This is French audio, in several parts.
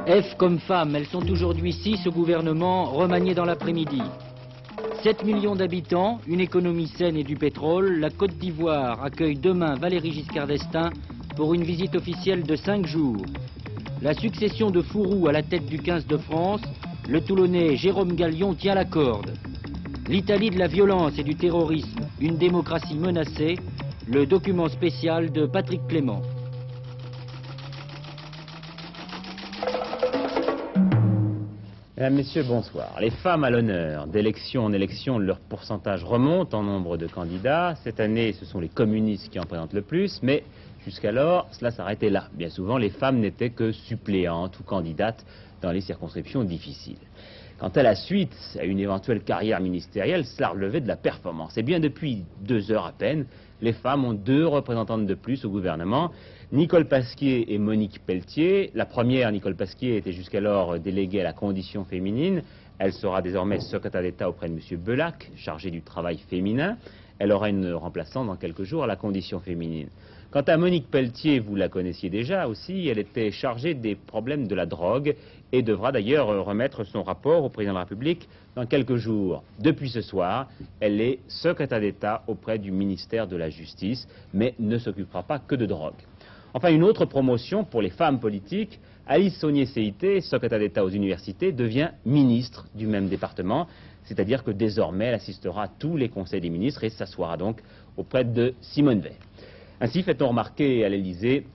F comme femmes, elles sont aujourd'hui 6 au gouvernement, remaniées dans l'après-midi. 7 millions d'habitants, une économie saine et du pétrole, la Côte d'Ivoire accueille demain Valéry Giscard d'Estaing pour une visite officielle de 5 jours. La succession de fourroux à la tête du 15 de France, le Toulonnais Jérôme Gallion tient la corde. L'Italie de la violence et du terrorisme, une démocratie menacée, le document spécial de Patrick Clément. Mesdames, Messieurs, bonsoir. Les femmes à l'honneur. D'élection en élection, leur pourcentage remonte en nombre de candidats. Cette année, ce sont les communistes qui en présentent le plus, mais jusqu'alors, cela s'arrêtait là. Bien souvent, les femmes n'étaient que suppléantes ou candidates dans les circonscriptions difficiles. Quant à la suite, à une éventuelle carrière ministérielle, cela relevait de la performance. Et bien depuis 2 heures à peine, les femmes ont 2 représentantes de plus au gouvernement, Nicole Pasquier et Monique Pelletier. La première, Nicole Pasquier, était jusqu'alors déléguée à la condition féminine. Elle sera désormais secrétaire d'État auprès de M. Belac, chargé du travail féminin. Elle aura une remplaçante dans quelques jours à la condition féminine. Quant à Monique Pelletier, vous la connaissiez déjà aussi, elle était chargée des problèmes de la drogue et devra d'ailleurs remettre son rapport au président de la République dans quelques jours. Depuis ce soir, elle est secrétaire d'État auprès du ministère de la Justice, mais ne s'occupera pas que de drogue. Enfin, une autre promotion pour les femmes politiques, Alice Saunier-Séité, secrétaire d'État aux universités, devient ministre du même département, c'est-à-dire que désormais elle assistera à tous les conseils des ministres et s'assoira donc auprès de Simone Veil. Ainsi, fait-on remarquer à l'Élysée,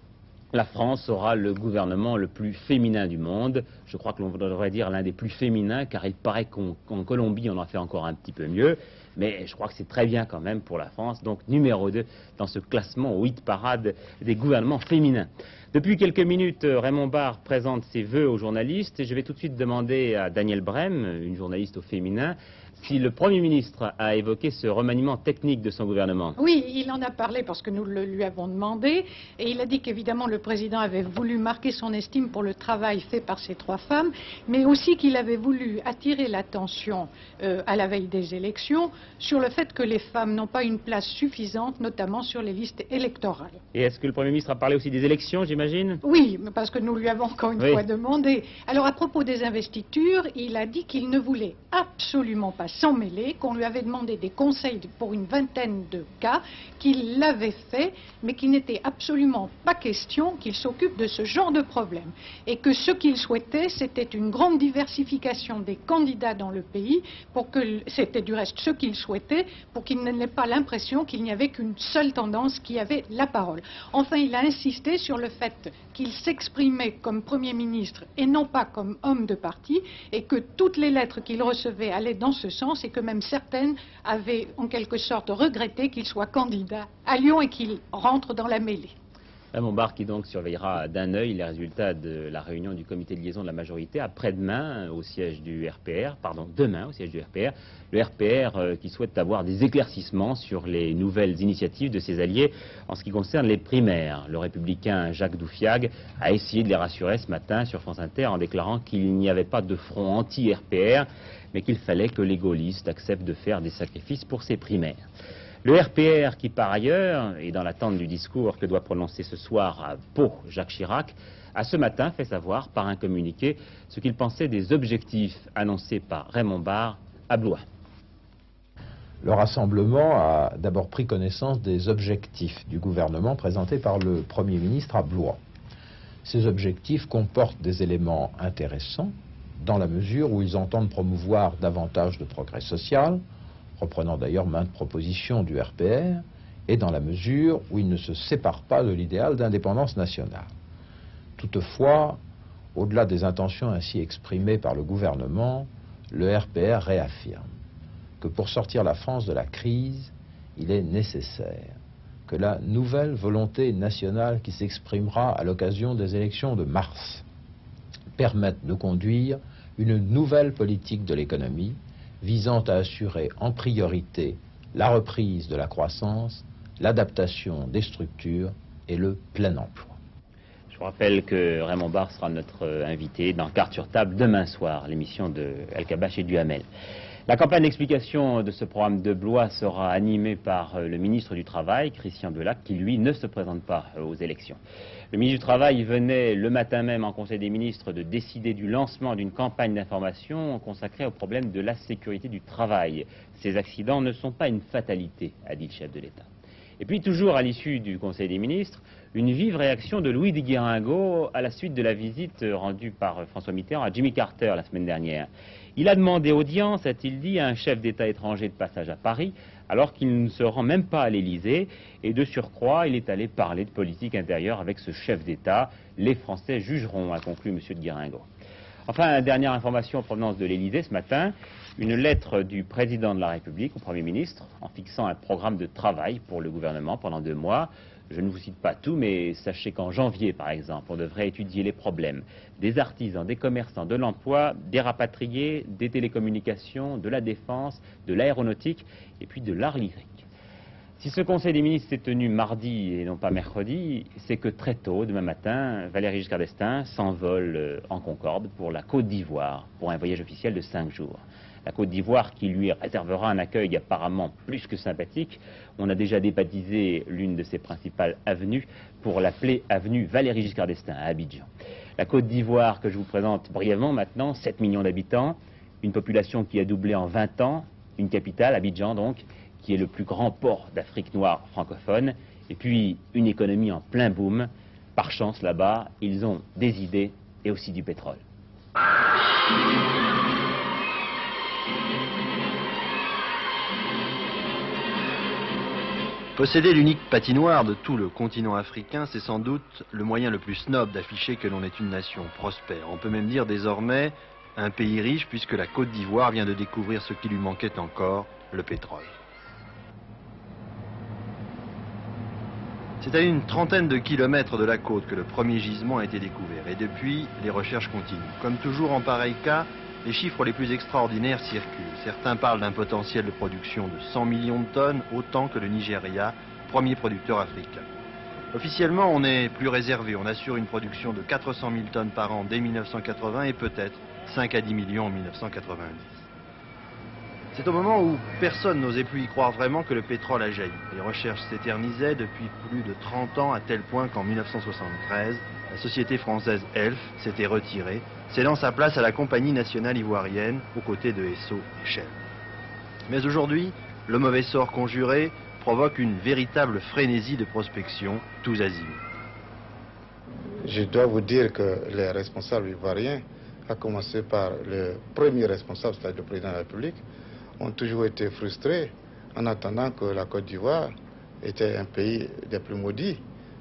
la France aura le gouvernement le plus féminin du monde. Je crois que l'on devrait dire l'un des plus féminins, car il paraît qu'en Colombie, on en fait encore un petit peu mieux. Mais je crois que c'est très bien quand même pour la France, donc numéro 2 dans ce classement au hit parade des gouvernements féminins. Depuis quelques minutes, Raymond Barre présente ses vœux aux journalistes et je vais tout de suite demander à Danielle Brem, une journaliste au féminin, si le Premier ministre a évoqué ce remaniement technique de son gouvernement. Oui, il en a parlé parce que nous le lui avons demandé et il a dit qu'évidemment le président avait voulu marquer son estime pour le travail fait par ces 3 femmes, mais aussi qu'il avait voulu attirer l'attention à la veille des élections sur le fait que les femmes n'ont pas une place suffisante, notamment sur les listes électorales. Et est-ce que le Premier ministre a parlé aussi des élections, j'imagine? Oui, parce que nous lui avons encore une fois demandé. Alors à propos des investitures, il a dit qu'il ne voulait absolument pas s'en mêler, qu'on lui avait demandé des conseils pour une vingtaine de cas, qu'il l'avait fait, mais qu'il n'était absolument pas question qu'il s'occupe de ce genre de problème. Et que ce qu'il souhaitait, c'était une grande diversification des candidats dans le pays, pour que c'était du reste ce qu'il souhaitait, pour qu'il n'ait pas l'impression qu'il n'y avait qu'une seule tendance qui avait la parole. Enfin, il a insisté sur le fait qu'il s'exprimait comme Premier ministre et non pas comme homme de parti, et que toutes les lettres qu'il recevait allaient dans ce sens, et que même certaines avaient en quelque sorte regretté qu'il soit candidat à Lyon et qu'il rentre dans la mêlée. Raymond Barre qui donc surveillera d'un œil les résultats de la réunion du comité de liaison de la majorité après-demain au siège du RPR, demain au siège du RPR. Le RPR qui souhaite avoir des éclaircissements sur les nouvelles initiatives de ses alliés en ce qui concerne les primaires. Le républicain Jacques Doufiag a essayé de les rassurer ce matin sur France Inter en déclarant qu'il n'y avait pas de front anti-RPR, mais qu'il fallait que les gaullistes acceptent de faire des sacrifices pour ces primaires. Le RPR qui, par ailleurs, est dans l'attente du discours que doit prononcer ce soir à Pau Jacques Chirac, a ce matin fait savoir par un communiqué ce qu'il pensait des objectifs annoncés par Raymond Barre à Blois. Le rassemblement a d'abord pris connaissance des objectifs du gouvernement présentés par le Premier ministre à Blois. Ces objectifs comportent des éléments intéressants dans la mesure où ils entendent promouvoir davantage de progrès social, reprenant d'ailleurs maintes propositions du RPR, et dans la mesure où il ne se sépare pas de l'idéal d'indépendance nationale. Toutefois, au-delà des intentions ainsi exprimées par le gouvernement, le RPR réaffirme que pour sortir la France de la crise, il est nécessaire que la nouvelle volonté nationale qui s'exprimera à l'occasion des élections de mars permette de conduire une nouvelle politique de l'économie visant à assurer en priorité la reprise de la croissance, l'adaptation des structures et le plein emploi. Je vous rappelle que Raymond Barre sera notre invité dans Carte sur table demain soir, l'émission de El Kabbach et Duhamel. La campagne d'explication de ce programme de Blois sera animée par le ministre du Travail, Christian Delac, qui lui ne se présente pas aux élections. Le ministre du Travail venait le matin même en Conseil des ministres de décider du lancement d'une campagne d'information consacrée au problème de la sécurité du travail. Ces accidents ne sont pas une fatalité, a dit le chef de l'État. Et puis toujours à l'issue du Conseil des ministres, une vive réaction de Louis de Guéringaud à la suite de la visite rendue par François Mitterrand à Jimmy Carter la semaine dernière. Il a demandé audience, a-t-il dit, à un chef d'État étranger de passage à Paris, alors qu'il ne se rend même pas à l'Élysée. Et de surcroît, il est allé parler de politique intérieure avec ce chef d'État. Les Français jugeront, a conclu M. de Guéringaud. Enfin, dernière information en provenance de l'Élysée ce matin, une lettre du président de la République au Premier ministre en fixant un programme de travail pour le gouvernement pendant 2 mois. Je ne vous cite pas tout, mais sachez qu'en janvier, par exemple, on devrait étudier les problèmes des artisans, des commerçants, de l'emploi, des rapatriés, des télécommunications, de la défense, de l'aéronautique et puis de l'art lyrique. Si ce Conseil des ministres s'est tenu mardi et non pas mercredi, c'est que très tôt, demain matin, Valéry Giscard d'Estaing s'envole en Concorde pour la Côte d'Ivoire, pour un voyage officiel de 5 jours. La Côte d'Ivoire qui lui réservera un accueil apparemment plus que sympathique. On a déjà débaptisé l'une de ses principales avenues pour l'appeler avenue Valéry Giscard d'Estaing à Abidjan. La Côte d'Ivoire que je vous présente brièvement maintenant, 7 millions d'habitants, une population qui a doublé en 20 ans, une capitale, Abidjan donc, qui est le plus grand port d'Afrique noire francophone, et puis une économie en plein boom. Par chance là-bas, ils ont des idées et aussi du pétrole. Posséder l'unique patinoire de tout le continent africain, c'est sans doute le moyen le plus snob d'afficher que l'on est une nation prospère. On peut même dire désormais un pays riche, puisque la Côte d'Ivoire vient de découvrir ce qui lui manquait encore, le pétrole. C'est à une trentaine de kilomètres de la côte que le premier gisement a été découvert. Et depuis, les recherches continuent. Comme toujours en pareil cas, les chiffres les plus extraordinaires circulent. Certains parlent d'un potentiel de production de 100 millions de tonnes, autant que le Nigeria, premier producteur africain. Officiellement, on est plus réservé. On assure une production de 400 000 tonnes par an dès 1980 et peut-être 5 à 10 millions en 1990. C'est au moment où personne n'osait plus y croire vraiment que le pétrole a jailli. Les recherches s'éternisaient depuis plus de 30 ans, à tel point qu'en 1973, la société française Elf s'était retirée, cédant sa place à la Compagnie nationale ivoirienne, aux côtés de Esso et Shell. Mais aujourd'hui, le mauvais sort conjuré provoque une véritable frénésie de prospection, tous azimuts. Je dois vous dire que les responsables ivoiriens, à commencer par le premier responsable, c'est-à-dire le président de la République, ont toujours été frustrés en attendant que la Côte d'Ivoire était un pays des plus maudits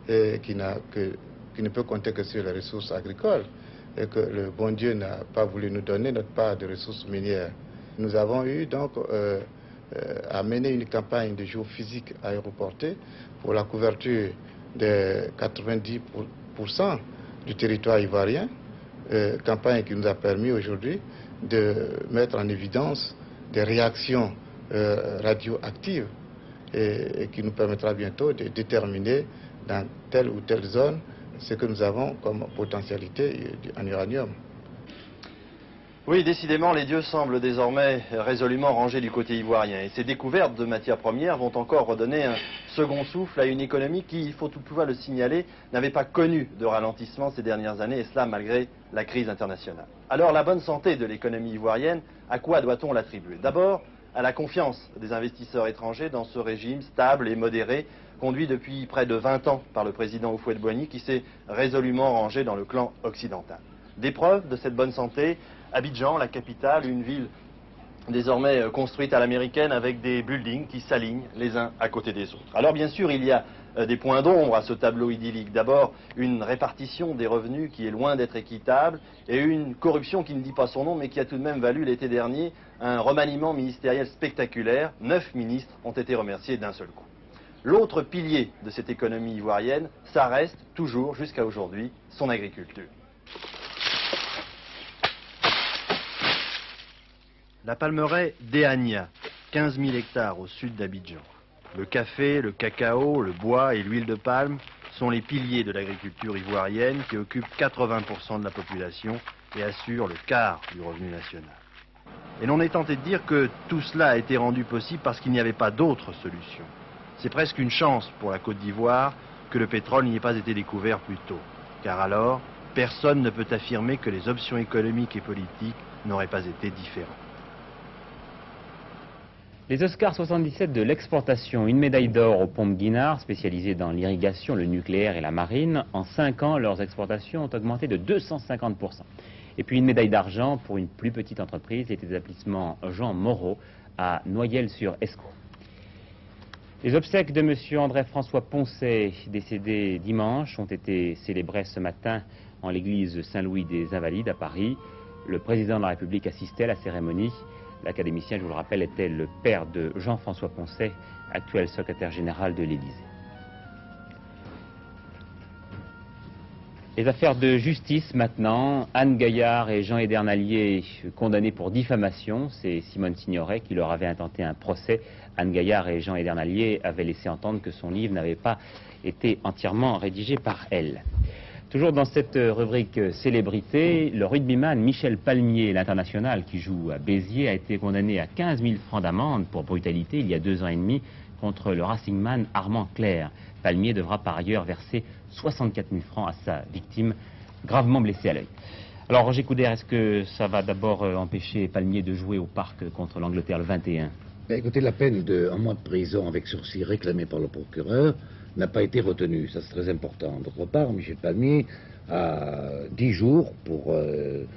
et qui ne peut compter que sur les ressources agricoles et que le bon Dieu n'a pas voulu nous donner notre part de ressources minières. Nous avons eu donc à mener une campagne de géophysique aéroportée pour la couverture de 90% du territoire ivoirien, campagne qui nous a permis aujourd'hui de mettre en évidence des réactions radioactives et qui nous permettra bientôt de déterminer dans telle ou telle zone ce que nous avons comme potentialité en uranium. Oui, décidément, les dieux semblent désormais résolument rangés du côté ivoirien. Et ces découvertes de matières premières vont encore redonner un second souffle à une économie qui, il faut toutefois le signaler, n'avait pas connu de ralentissement ces dernières années, et cela malgré la crise internationale. Alors, la bonne santé de l'économie ivoirienne, à quoi doit-on l'attribuer? D'abord, à la confiance des investisseurs étrangers dans ce régime stable et modéré, conduit depuis près de 20 ans par le président Houphouët-Boigny, qui s'est résolument rangé dans le clan occidental. Des preuves de cette bonne santé, Abidjan, la capitale, une ville désormais construite à l'américaine avec des buildings qui s'alignent les uns à côté des autres. Alors bien sûr, il y a des points d'ombre à ce tableau idyllique. D'abord, une répartition des revenus qui est loin d'être équitable et une corruption qui ne dit pas son nom mais qui a tout de même valu l'été dernier un remaniement ministériel spectaculaire. 9 ministres ont été remerciés d'un seul coup. L'autre pilier de cette économie ivoirienne, ça reste toujours jusqu'à aujourd'hui son agriculture. La palmeraie d'Eania, 15 000 hectares au sud d'Abidjan. Le café, le cacao, le bois et l'huile de palme sont les piliers de l'agriculture ivoirienne qui occupent 80% de la population et assurent le quart du revenu national. Et l'on est tenté de dire que tout cela a été rendu possible parce qu'il n'y avait pas d'autre solution. C'est presque une chance pour la Côte d'Ivoire que le pétrole n'y ait pas été découvert plus tôt. Car alors, personne ne peut affirmer que les options économiques et politiques n'auraient pas été différentes. Les Oscars 77 de l'exportation, une médaille d'or aux pompes Guinard, spécialisées dans l'irrigation, le nucléaire et la marine. En 5 ans, leurs exportations ont augmenté de 250%. Et puis une médaille d'argent pour une plus petite entreprise, les établissements Jean Moreau à Noyelles-sur-Escaut. Les obsèques de M. André-François Poncet, décédé dimanche, ont été célébrées ce matin en l'église Saint-Louis des Invalides à Paris. Le président de la République assistait à la cérémonie. L'académicien, je vous le rappelle, était le père de Jean-François Poncet, actuel secrétaire général de l'Élysée. Les affaires de justice maintenant. Anne Gaillard et Jean Edernalier condamnés pour diffamation. C'est Simone Signoret qui leur avait intenté un procès. Anne Gaillard et Jean Edernalier avaient laissé entendre que son livre n'avait pas été entièrement rédigé par elle. Toujours dans cette rubrique célébrité, le rugbyman Michel Palmier, l'international qui joue à Béziers, a été condamné à 15 000 francs d'amende pour brutalité il y a 2 ans et demi contre le racingman Armand Clerc. Palmier devra par ailleurs verser 64 000 francs à sa victime, gravement blessée à l'œil. Alors Roger Coudert, est-ce que ça va d'abord empêcher Palmier de jouer au parc contre l'Angleterre le 21 ? Écoutez, la peine d'un mois de prison avec sursis réclamée par le procureur n'a pas été retenue, ça c'est très important. D'autre part, Michel Palmier a 10 jours pour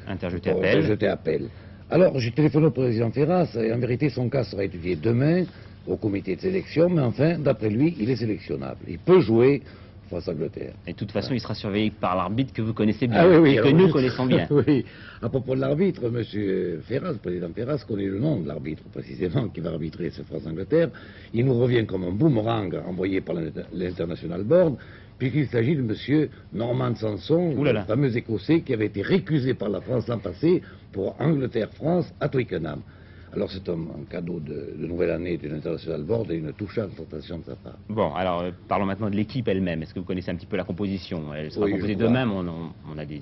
interjeter appel. Alors j'ai téléphoné au président Ferras et en vérité son cas sera étudié demain au comité de sélection, mais enfin, d'après lui, il est sélectionnable. Il peut jouer face à l'Angleterre. Et de toute façon, il sera surveillé par l'arbitre que vous connaissez bien, et que nous connaissons bien. Oui, à propos de l'arbitre, M. Ferras, le président Ferras, connaît le nom de l'arbitre, précisément, qui va arbitrer ce France-Angleterre. Il nous revient comme un boomerang envoyé par l'International Board, puisqu'il s'agit de M. Norman Sanson, le fameux Écossais qui avait été récusé par la France l'an passé pour Angleterre-France à Twickenham. Alors c'est un cadeau de nouvelle année d'une International Board et une touchante sensation de sa part. Bon, alors parlons maintenant de l'équipe elle-même. Est-ce que vous connaissez un petit peu la composition? Elle sera composée d'eux-mêmes, on a des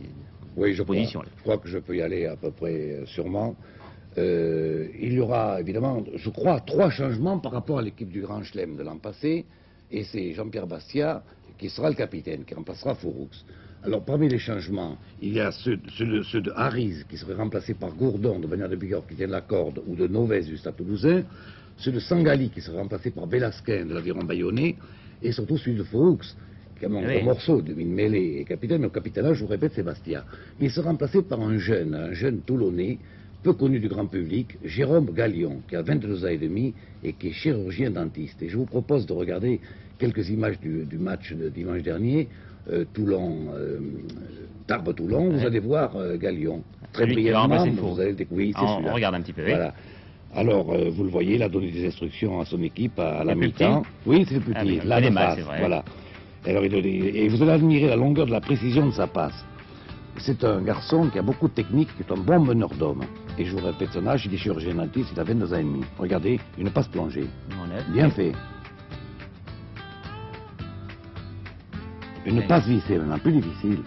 propositions. Je crois que je peux y aller à peu près sûrement. Il y aura évidemment, je crois, 3 changements par rapport à l'équipe du Grand Chelem de l'an passé. Et c'est Jean-Pierre Bastia qui sera le capitaine, qui remplacera Fouroux. Alors, parmi les changements, il y a ceux de Harris, qui serait remplacé par Gourdon, de Bagnères de Bigorre, qui tient de la corde, ou de Novès, du Stade Toulousain, ceux de Sangali, qui serait remplacé par Bélasquin, de l'Aviron Bayonnais, et surtout celui de Fouroux, qui a mon gros morceau, une mêlée et capitaine, mais au capitaine, je vous répète, c'est Bastia. Il sera remplacé par un jeune Toulonnais, peu connu du grand public, Jérôme Gallion, qui a 22 ans et demi, et qui est chirurgien dentiste. Et je vous propose de regarder quelques images du match de dimanche dernier, Tarbes-Toulon, vous allez voir Gallion. Très brièvement, vous allez le découvrir. On regarde un petit peu, voilà. Alors, vous le voyez, il a donné des instructions à son équipe à la mi-temps. Oui, c'est le plus petit. Là, c'est vrai. Voilà. Alors, et vous allez admirer la longueur de la précision de sa passe. C'est un garçon qui a beaucoup de technique, qui est un bon meneur d'hommes. Et je vous répète son âge, il est chirurgien dentiste, il a 22 ans et demi. Regardez, une passe plongée. Bien fait. Une passe vissée, maintenant, plus difficile.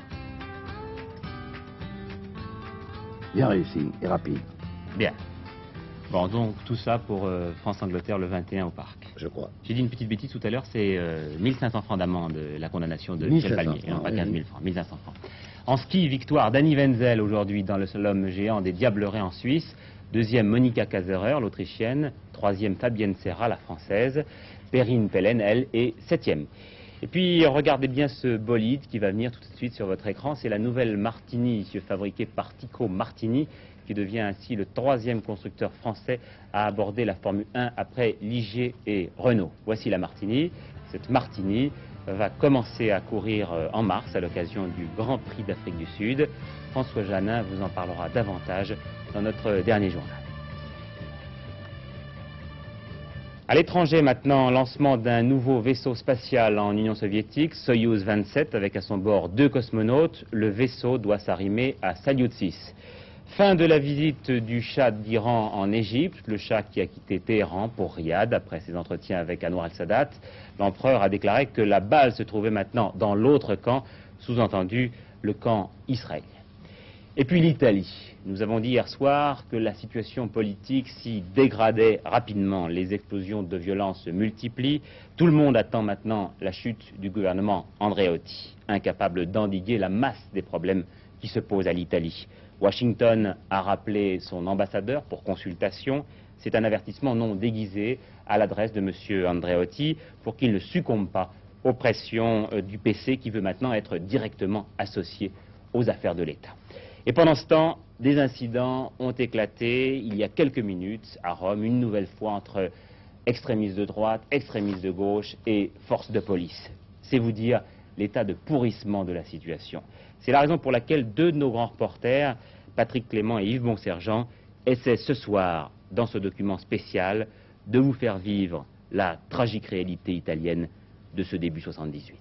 Bien réussi et rapide. Bien. Bon, donc tout ça pour France-Angleterre le 21 au Parc. Je crois. J'ai dit une petite bêtise tout à l'heure, c'est 1500 francs d'amende, la condamnation de Michel Palmier, et non pas 15 000 francs, 1500 francs. En ski, victoire d'Annie Wenzel aujourd'hui dans le slalom géant des Diablerets en Suisse. 2e, Monika Kaserer, l'Autrichienne. 3e, Fabienne Serra, la Française. Perrine Pellen, elle, est 7e. Et puis, regardez bien ce bolide qui va venir tout de suite sur votre écran. C'est la nouvelle Martini, fabriquée par Tico Martini, qui devient ainsi le 3e constructeur français à aborder la Formule 1 après Ligier et Renault. Voici la Martini. Cette Martini va commencer à courir en mars à l'occasion du Grand Prix d'Afrique du Sud. François Janin vous en parlera davantage dans notre dernier journal. À l'étranger maintenant, lancement d'un nouveau vaisseau spatial en Union soviétique, Soyouz 27, avec à son bord 2 cosmonautes. Le vaisseau doit s'arrimer à Salyut 6. Fin de la visite du Shah d'Iran en Égypte, le Shah qui a quitté Téhéran pour Riyad après ses entretiens avec Anwar el-Sadat. L'empereur a déclaré que la balle se trouvait maintenant dans l'autre camp, sous-entendu le camp israélien. Et puis l'Italie. Nous avons dit hier soir que la situation politique s'y dégradait rapidement. Les explosions de violence se multiplient. Tout le monde attend maintenant la chute du gouvernement Andreotti, incapable d'endiguer la masse des problèmes qui se posent à l'Italie. Washington a rappelé son ambassadeur pour consultation. C'est un avertissement non déguisé à l'adresse de M. Andreotti pour qu'il ne succombe pas aux pressions du PC qui veut maintenant être directement associé aux affaires de l'État. Et pendant ce temps, des incidents ont éclaté il y a quelques minutes à Rome, une nouvelle fois entre extrémistes de droite, extrémistes de gauche et forces de police. C'est vous dire l'état de pourrissement de la situation. C'est la raison pour laquelle deux de nos grands reporters, Patrick Clément et Yves Bonsergent, essaient ce soir, dans ce document spécial, de vous faire vivre la tragique réalité italienne de ce début 78.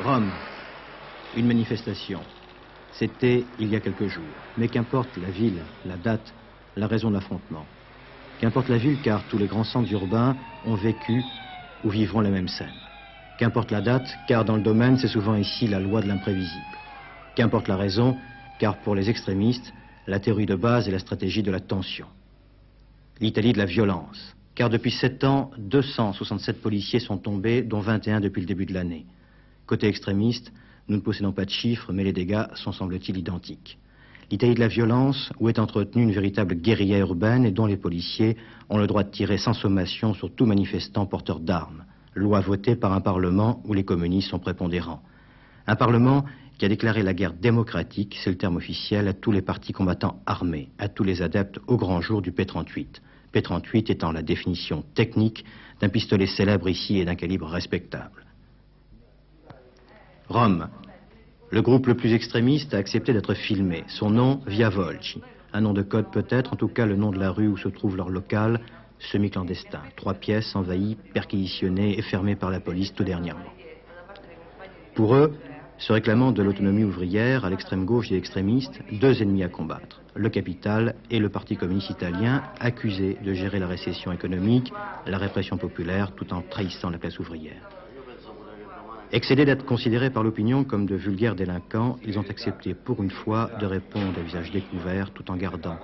Rome, une manifestation. C'était il y a quelques jours. Mais qu'importe la ville, la date, la raison de l'affrontement. Qu'importe la ville, car tous les grands centres urbains ont vécu ou vivront la même scène. Qu'importe la date, car dans le domaine, c'est souvent ici la loi de l'imprévisible. Qu'importe la raison, car pour les extrémistes, la théorie de base est la stratégie de la tension. L'Italie de la violence, car depuis 7 ans, 267 policiers sont tombés, dont 21 depuis le début de l'année. Côté extrémiste, nous ne possédons pas de chiffres, mais les dégâts sont, semble-t-il, identiques. L'Italie de la violence, où est entretenue une véritable guérilla urbaine et dont les policiers ont le droit de tirer sans sommation sur tout manifestant porteur d'armes. Loi votée par un Parlement où les communistes sont prépondérants. Un Parlement qui a déclaré la guerre démocratique, c'est le terme officiel, à tous les partis combattants armés, à tous les adeptes au grand jour du P-38. P-38 étant la définition technique d'un pistolet célèbre ici et d'un calibre respectable. Rome. Le groupe le plus extrémiste a accepté d'être filmé. Son nom, Via Volci. Un nom de code peut-être, en tout cas le nom de la rue où se trouve leur local, semi-clandestin. 3 pièces envahies, perquisitionnées et fermées par la police tout dernièrement. Pour eux, se réclamant de l'autonomie ouvrière, à l'extrême gauche et extrémiste, 2 ennemis à combattre. Le capital et le Parti communiste italien, accusés de gérer la récession économique, la répression populaire, tout en trahissant la classe ouvrière. Excédés d'être considérés par l'opinion comme de vulgaires délinquants, ils ont accepté pour une fois de répondre à visage découvert tout en gardant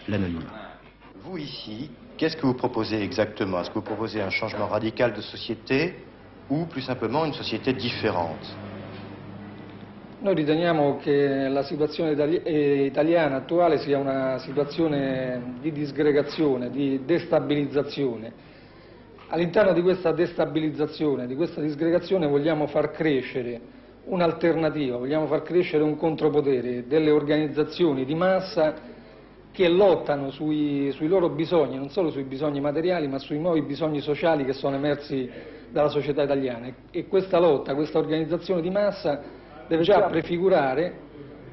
l'anonymat. Vous ici, qu'est-ce que vous proposez exactement? Est-ce que vous proposez un changement radical de société ou plus simplement une société différente? Noi riteniamo che la situazione italiana attuale sia una situazione di disgregazione, di destabilizzazione. All'interno di questa destabilizzazione, di questa disgregazione vogliamo far crescere un'alternativa, vogliamo far crescere un contropotere, delle organizzazioni di massa che lottano sui loro bisogni, non solo sui bisogni materiali ma sui nuovi bisogni sociali che sono emersi dalla società italiana. E questa lotta, questa organizzazione di massa deve già prefigurare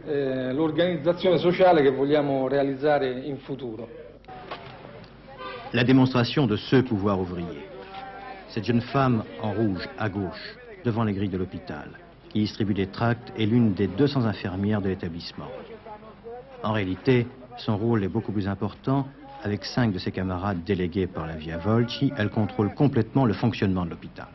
l'organizzazione sociale che vogliamo réaliser in futuro. La démonstration de ce pouvoir ouvrier. Cette jeune femme en rouge, à gauche, devant les grilles de l'hôpital, qui distribue des tracts, est l'une des 200 infirmières de l'établissement. En réalité, son rôle est beaucoup plus important. Avec 5 de ses camarades délégués par la Via Volci, elle contrôle complètement le fonctionnement de l'hôpital.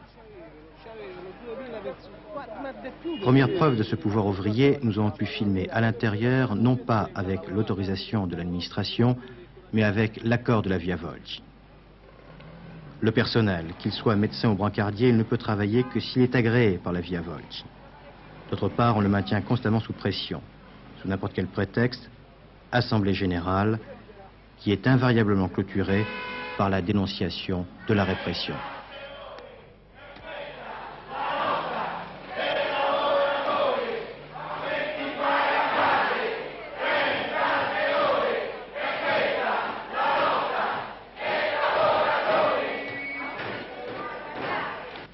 Première preuve de ce pouvoir ouvrier, nous avons pu filmer à l'intérieur, non pas avec l'autorisation de l'administration, mais avec l'accord de la Via Volci. Le personnel, qu'il soit médecin ou brancardier, il ne peut travailler que s'il est agréé par la Via Volci. D'autre part, on le maintient constamment sous pression, sous n'importe quel prétexte, assemblée générale, qui est invariablement clôturée par la dénonciation de la répression.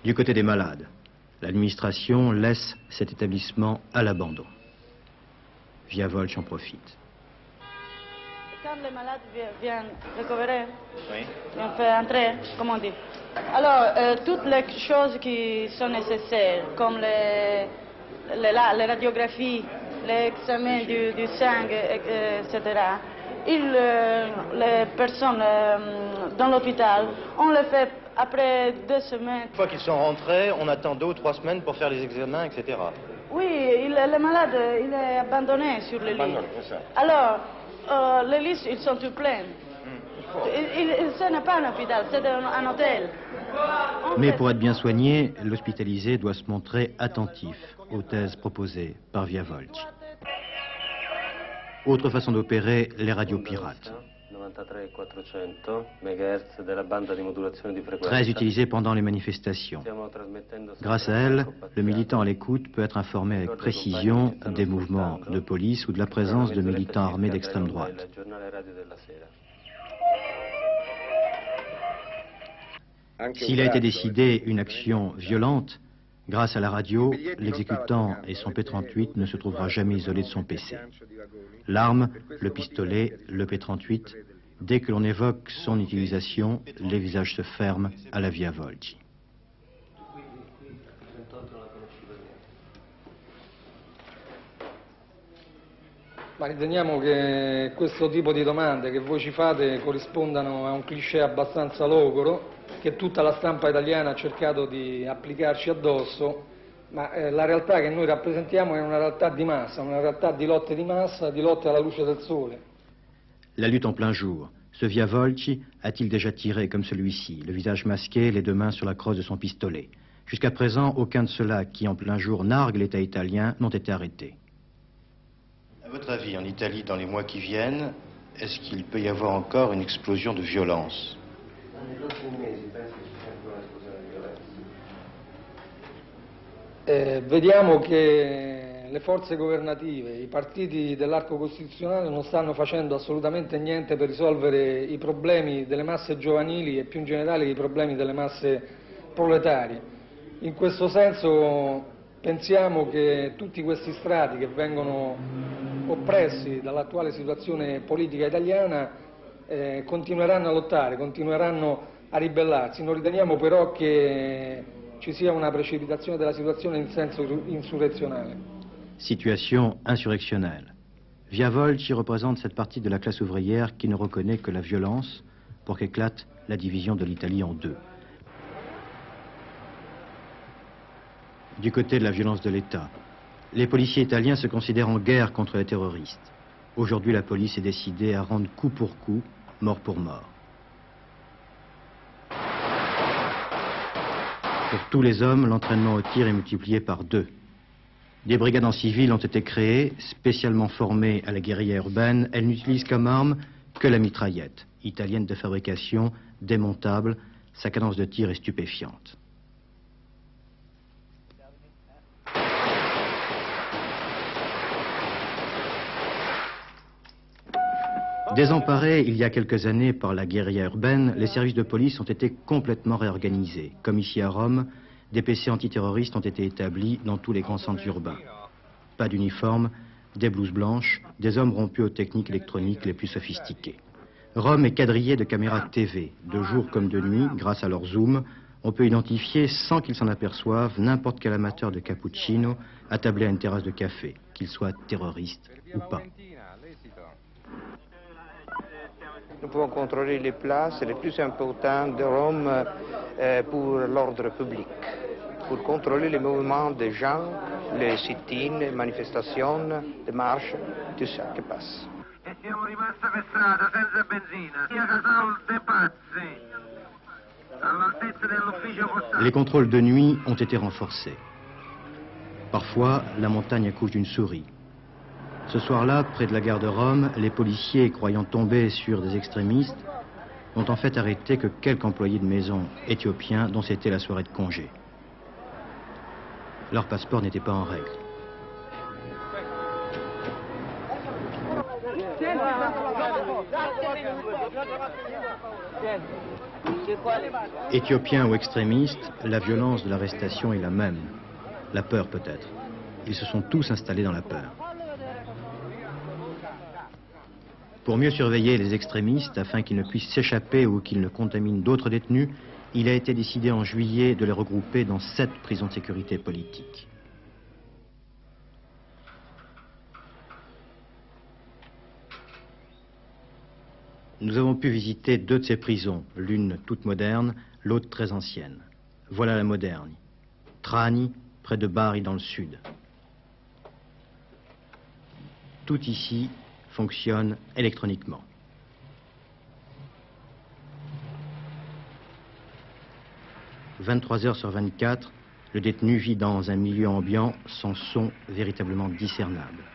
Du côté des malades, l'administration laisse cet établissement à l'abandon. Via Volci en profite. Quand les malades viennent récupérer, oui. On fait entrer, comment on dit. Alors, toutes les choses qui sont nécessaires, comme les radiographies, l'examen du sang, etc., les personnes dans l'hôpital, on le fait après 2 semaines. Une fois qu'ils sont rentrés, on attend 2 ou 3 semaines pour faire les examens, etc. Oui, le malade, il est abandonné sur le lit. Alors, les lits, ils sont tout pleins. Ce n'est pas un hôpital, c'est un hôtel. Mais pour être bien soigné, l'hospitalisé doit se montrer attentif aux thèses proposées par Via Volci. Autre façon d'opérer, les radios pirates. Très utilisées pendant les manifestations. Grâce à elles, le militant à l'écoute peut être informé avec précision des mouvements de police ou de la présence de militants armés d'extrême droite. S'il a été décidé une action violente, grâce à la radio, l'exécutant et son P38 ne se trouvera jamais isolé de son PC. L'arme, le pistolet, le P38, dès que l'on évoque son utilisation, les visages se ferment à la Via Volci. Ma riteniamo che questo tipo di domande che voi ci fate corrispondano a un cliché abbastanza logoro che tutta la stampa italiana ha cercato di applicarci addosso, ma la realtà che noi rappresentiamo è una realtà di massa, una realtà di lotte di massa, di lotte alla luce del sole. La lutte en plein jour. Ce Via Volci a-t-il déjà tiré comme celui-ci, le visage masqué, les 2 mains sur la crosse de son pistolet? Jusqu'à présent, aucun de ceux-là qui en plein jour narguent l'État italien n'ont été arrêtés. À votre avis, en Italie, dans les mois qui viennent, est-ce qu'il peut y avoir encore une explosion de violence? Vediamo che le forze governative, i partiti dell'arco costituzionale non stanno facendo assolutamente niente per risolvere i problemi delle masse giovanili e più in generale i problemi delle masse proletarie. In questo senso pensiamo che tutti questi strati che vengono oppressi dall'attuale situazione politica italiana continueranno a lottare, continueranno a ribellarsi. Non riteniamo però che ci sia una precipitazione della situazione in senso insurrezionale. Situation insurrectionnelle. Via Volci représente cette partie de la classe ouvrière qui ne reconnaît que la violence pour qu'éclate la division de l'Italie en 2. Du côté de la violence de l'État, les policiers italiens se considèrent en guerre contre les terroristes. Aujourd'hui, la police est décidée à rendre coup pour coup, mort pour mort. Pour tous les hommes, l'entraînement au tir est multiplié par 2. Des brigades en civil ont été créées, spécialement formées à la guérilla urbaine. Elles n'utilisent comme arme que la mitraillette, italienne de fabrication, démontable. Sa cadence de tir est stupéfiante. Désemparés il y a quelques années par la guérilla urbaine, les services de police ont été complètement réorganisés. Comme ici à Rome, des PC antiterroristes ont été établis dans tous les grands centres urbains. Pas d'uniforme, des blouses blanches, des hommes rompus aux techniques électroniques les plus sophistiquées. Rome est quadrillée de caméras TV. De jour comme de nuit, grâce à leur zoom, on peut identifier, sans qu'ils s'en aperçoivent, n'importe quel amateur de cappuccino attablé à une terrasse de café, qu'il soit terroriste ou pas. Nous pouvons contrôler les places les plus importantes de Rome pour l'ordre public, pour contrôler les mouvements des gens, les sit-in, les manifestations, les marches, tout ça qui passe. Les contrôles de nuit ont été renforcés. Parfois, la montagne accouche d'une souris. Ce soir-là, près de la gare de Rome, les policiers, croyant tomber sur des extrémistes, n'ont en fait arrêté que quelques employés de maison éthiopiens dont c'était la soirée de congé. Leur passeport n'était pas en règle. Éthiopiens ou extrémistes, la violence de l'arrestation est la même. La peur peut-être. Ils se sont tous installés dans la peur. Pour mieux surveiller les extrémistes, afin qu'ils ne puissent s'échapper ou qu'ils ne contaminent d'autres détenus, il a été décidé en juillet de les regrouper dans 7 prisons de sécurité politique. Nous avons pu visiter 2 de ces prisons, l'une toute moderne, l'autre très ancienne. Voilà la moderne. Trani, près de Bari dans le sud. Tout ici fonctionne électroniquement. « 23 heures sur 24, le détenu vit dans un milieu ambiant sans son véritablement discernable.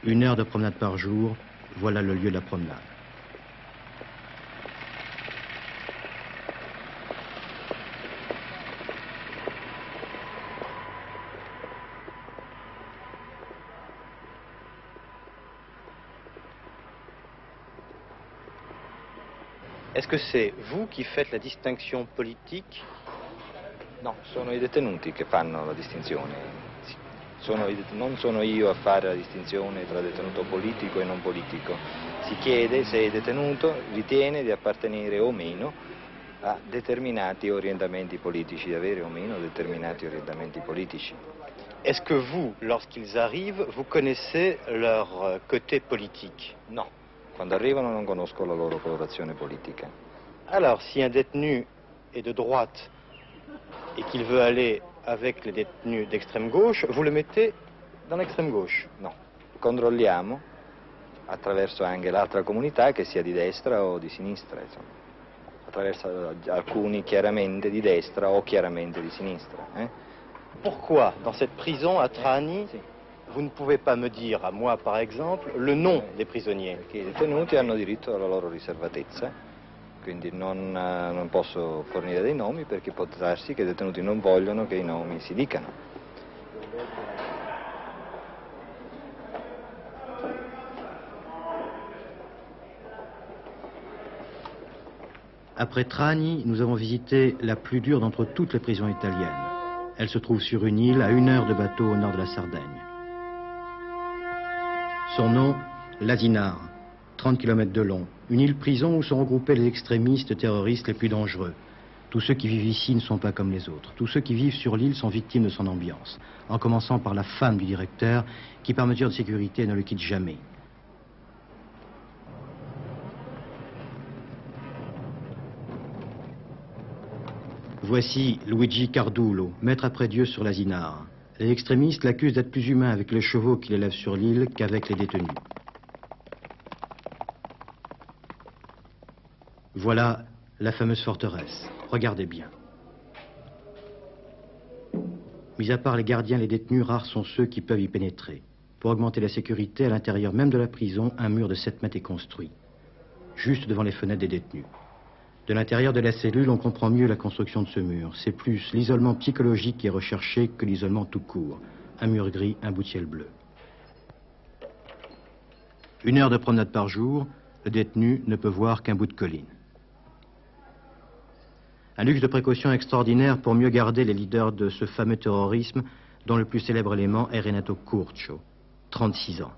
1 heure de promenade par jour, voilà le lieu de la promenade. Est-ce que c'est vous qui faites la distinction politique? No, sono i detenuti che fanno la distinzione. Non sono io a fare la distinzione tra detenuto politico e non politico. Si chiede se il detenuto ritiene di appartenere o meno a determinati orientamenti politici, di avere o meno determinati orientamenti politici. Est-ce que vous, lorsqu'ils arrivent, vous connaissez leur côté politique? No, quando arrivano non conosco la loro colorazione politica. Alors, si un détenu est de droite et qu'il veut aller avec les détenus d'extrême gauche, vous le mettez dans l'extrême gauche? No, controlliamo attraverso anche l'altra comunità che sia di destra o di sinistra, insomma. Attraverso alcuni chiaramente di destra o chiaramente di sinistra. Pourquoi, dans cette prison à Trani, vous ne pouvez pas me dire, à moi par exemple, le nom des prisonniers? Perché i detenuti hanno diritto alla loro riservatezza, quindi non posso fornire dei nomi perché può darsi che i detenuti non vogliono che i nomi si dicano. Après Trani, nous avons visité la plus dure d'entre toutes les prisons italiennes. Elle se trouve sur une île à 1 heure de bateau au nord de la Sardaigne. Son nom, l'Asinara, 30 km de long. Une île-prison où sont regroupés les extrémistes terroristes les plus dangereux. Tous ceux qui vivent ici ne sont pas comme les autres. Tous ceux qui vivent sur l'île sont victimes de son ambiance. En commençant par la femme du directeur, qui par mesure de sécurité ne le quitte jamais. Voici Luigi Cardulo, maître après Dieu sur l'Asinara. Les extrémistes l'accusent d'être plus humain avec les chevaux qu'il élève sur l'île qu'avec les détenus. Voilà la fameuse forteresse. Regardez bien. Mis à part les gardiens, les détenus, rares sont ceux qui peuvent y pénétrer. Pour augmenter la sécurité, à l'intérieur même de la prison, un mur de 7 mètres est construit, juste devant les fenêtres des détenus. De l'intérieur de la cellule, on comprend mieux la construction de ce mur. C'est plus l'isolement psychologique qui est recherché que l'isolement tout court. Un mur gris, un bout de ciel bleu. 1 heure de promenade par jour, le détenu ne peut voir qu'un bout de colline. Un luxe de précaution extraordinaire pour mieux garder les leaders de ce fameux terrorisme dont le plus célèbre élément est Renato Curcio, 36 ans.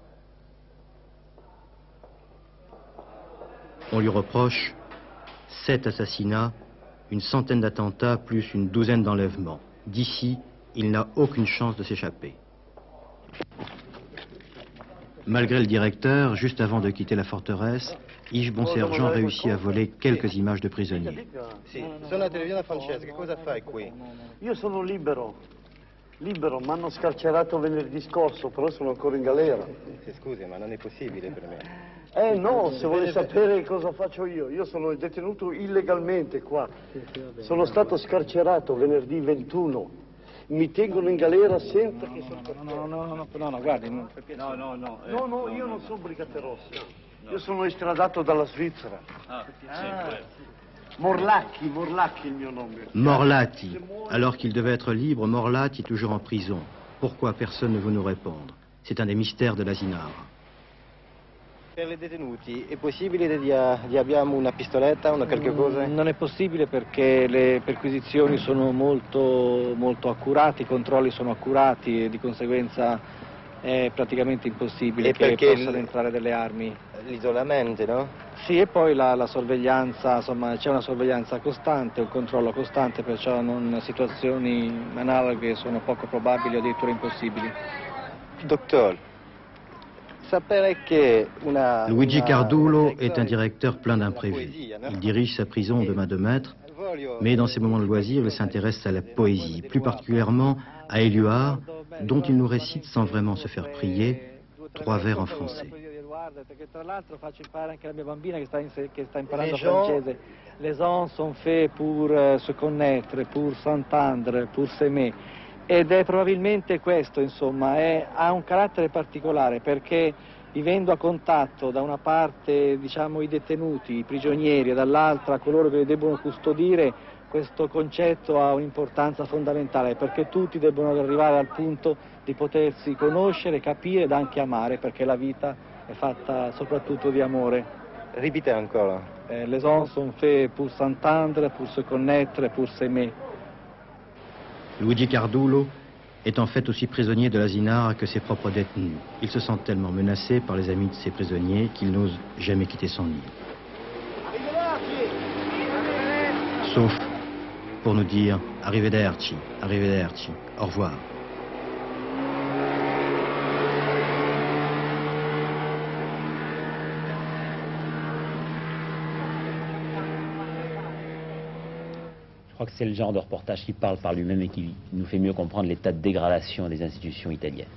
On lui reproche 7 assassinats, une centaine d'attentats, plus une douzaine d'enlèvements. D'ici, il n'a aucune chance de s'échapper. Malgré le directeur, juste avant de quitter la forteresse, Yves Bonsergent réussit à voler quelques images de prisonniers. Sì, sono la televisione francese, che cosa fai qui? Io sono libero, mi hanno scarcerato venerdì scorso, però sono ancora in galera. Scusi, ma non è possibile per me. No, se vuole sapere cosa faccio io sono detenuto illegalmente qua. Sono stato scarcerato venerdì 21. Mi tengono in galera sempre che sono... No, guardi. No, io non sono Brigate Rosse. Io sono estradato dalla Svizzera. Morlacchi il mio nome. Morlatti. Alors qu'il devait être libre, Morlatti est toujours en prison. Pourquoi personne ne veut nous répondre? C'est un des mystères de l'Asinara. Per i detenuti è possibile di abbiamo una pistoletta, una qualche cosa? Non è possibile perché le perquisizioni sono molto accurate, i controlli sono accurati e di conseguenza è praticamente impossibile che possano entrare delle armi. L'isolamento, no? Sì, e poi la sorveglianza, insomma c'è una sorveglianza costante, un controllo costante, perciò situazioni analoghe sono poco probabili o addirittura impossibili. Docteur, Luigi Cardulo est un directeur plein d'imprévus. Il dirige sa prison de main de maître, mais dans ses moments de loisir, il s'intéresse à la poésie, plus particulièrement à Éluard, dont il nous récite sans vraiment se faire prier 3 vers en français. Les gens sont faits pour se connaître, pour s'entendre, pour s'aimer. Ed è probabilmente questo, insomma, ha un carattere particolare perché vivendo a contatto da una parte, diciamo, i detenuti, i prigionieri e dall'altra coloro che li debbono custodire, questo concetto ha un'importanza fondamentale perché tutti debbono arrivare al punto di potersi conoscere, capire ed anche amare, perché la vita è fatta soprattutto di amore. Ripetez ancora. Les gens sont faits pour s'entendre, pour se connaître, pour s'aimer. Luigi Cardulo est en fait aussi prisonnier de l'Asinara que ses propres détenus. Il se sent tellement menacé par les amis de ses prisonniers qu'il n'ose jamais quitter son île. Sauf pour nous dire « Arrivederci, arrivederci, au revoir ». Je crois que c'est le genre de reportage qui parle par lui-même et qui nous fait mieux comprendre l'état de dégradation des institutions italiennes.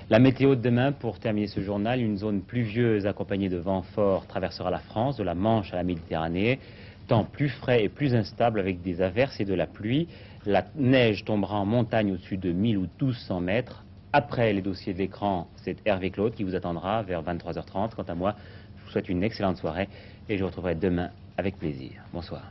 La météo de demain, pour terminer ce journal, une zone pluvieuse accompagnée de vents forts traversera la France, de la Manche à la Méditerranée. Temps plus frais et plus instable avec des averses et de la pluie. La neige tombera en montagne au-dessus de 1000 ou 1200 mètres. Après les dossiers de l'écran, c'est Hervé Claude qui vous attendra vers 23h30. Quant à moi, je vous souhaite une excellente soirée et je vous retrouverai demain avec plaisir. Bonsoir.